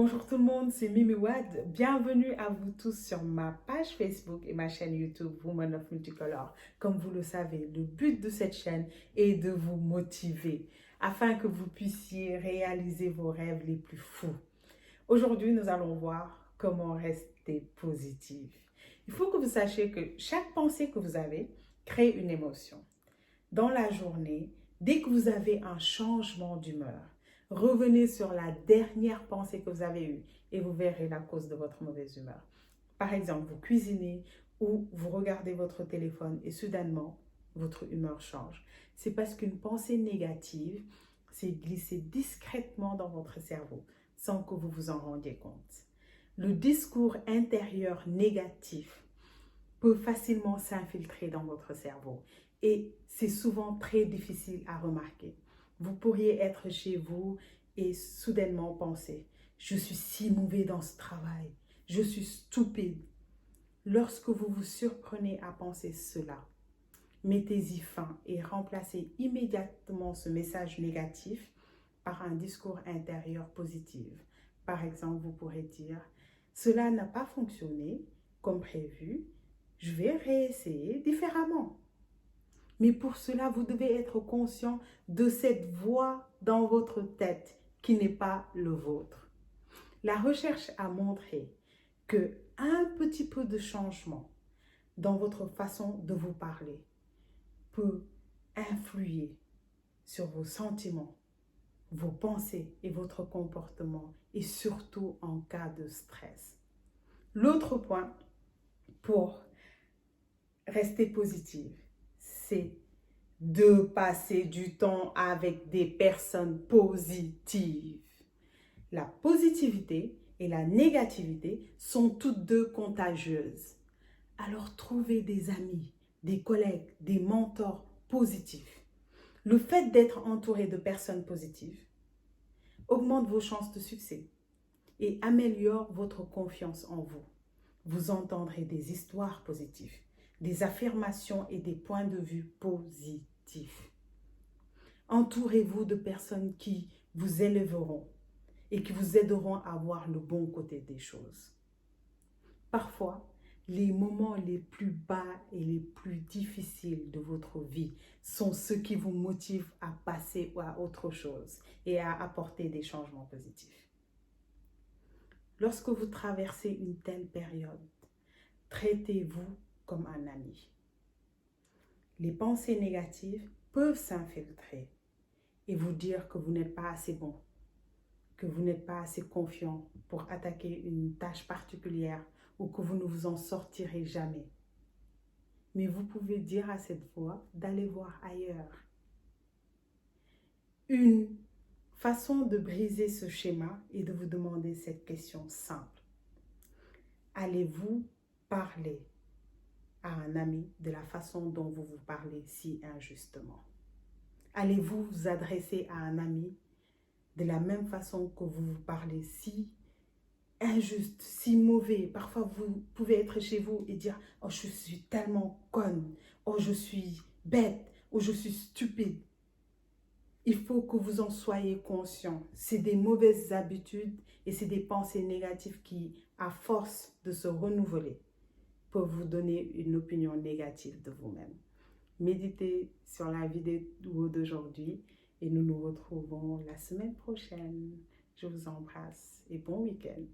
Bonjour tout le monde, c'est Mimi Wad. Bienvenue à vous tous sur ma page Facebook et ma chaîne YouTube Woman of Multicolor. Comme vous le savez, le but de cette chaîne est de vous motiver afin que vous puissiez réaliser vos rêves les plus fous. Aujourd'hui, nous allons voir comment rester positif. Il faut que vous sachiez que chaque pensée que vous avez crée une émotion. Dans la journée, dès que vous avez un changement d'humeur, revenez sur la dernière pensée que vous avez eue et vous verrez la cause de votre mauvaise humeur. Par exemple, vous cuisinez ou vous regardez votre téléphone et soudainement, votre humeur change. C'est parce qu'une pensée négative s'est glissée discrètement dans votre cerveau sans que vous vous en rendiez compte. Le discours intérieur négatif peut facilement s'infiltrer dans votre cerveau et c'est souvent très difficile à remarquer. Vous pourriez être chez vous et soudainement penser « Je suis si mauvais dans ce travail, je suis stupide ». Lorsque vous vous surprenez à penser cela, mettez-y fin et remplacez immédiatement ce message négatif par un discours intérieur positif. Par exemple, vous pourrez dire « Cela n'a pas fonctionné comme prévu, je vais réessayer différemment ». Mais pour cela, vous devez être conscient de cette voix dans votre tête qui n'est pas le vôtre. La recherche a montré que un petit peu de changement dans votre façon de vous parler peut influer sur vos sentiments, vos pensées et votre comportement, et surtout en cas de stress. L'autre point pour rester positive, c'est de passer du temps avec des personnes positives. La positivité et la négativité sont toutes deux contagieuses. Alors trouvez des amis, des collègues, des mentors positifs. Le fait d'être entouré de personnes positives augmente vos chances de succès et améliore votre confiance en vous. Vous entendrez des histoires positives, des affirmations et des points de vue positifs. Entourez-vous de personnes qui vous élèveront et qui vous aideront à voir le bon côté des choses. Parfois, les moments les plus bas et les plus difficiles de votre vie sont ceux qui vous motivent à passer à autre chose et à apporter des changements positifs. Lorsque vous traversez une telle période, traitez-vous comme un ami. Les pensées négatives peuvent s'infiltrer et vous dire que vous n'êtes pas assez bon, que vous n'êtes pas assez confiant pour attaquer une tâche particulière ou que vous ne vous en sortirez jamais. Mais vous pouvez dire à cette voix d'aller voir ailleurs. Une façon de briser ce schéma est de vous demander cette question simple. Allez-vous parler à un ami de la façon dont vous vous parlez si injustement? Allez-vous vous adresser à un ami de la même façon que vous vous parlez si injuste, si mauvais? Parfois, vous pouvez être chez vous et dire « Oh, je suis tellement conne. Oh, je suis bête. Oh, je suis stupide. » Il faut que vous en soyez conscient. C'est des mauvaises habitudes et c'est des pensées négatives qui, à force de se renouveler, peuvent vous donner une opinion négative de vous-même. Méditez sur la vidéo d'aujourd'hui et nous nous retrouvons la semaine prochaine. Je vous embrasse et bon week-end.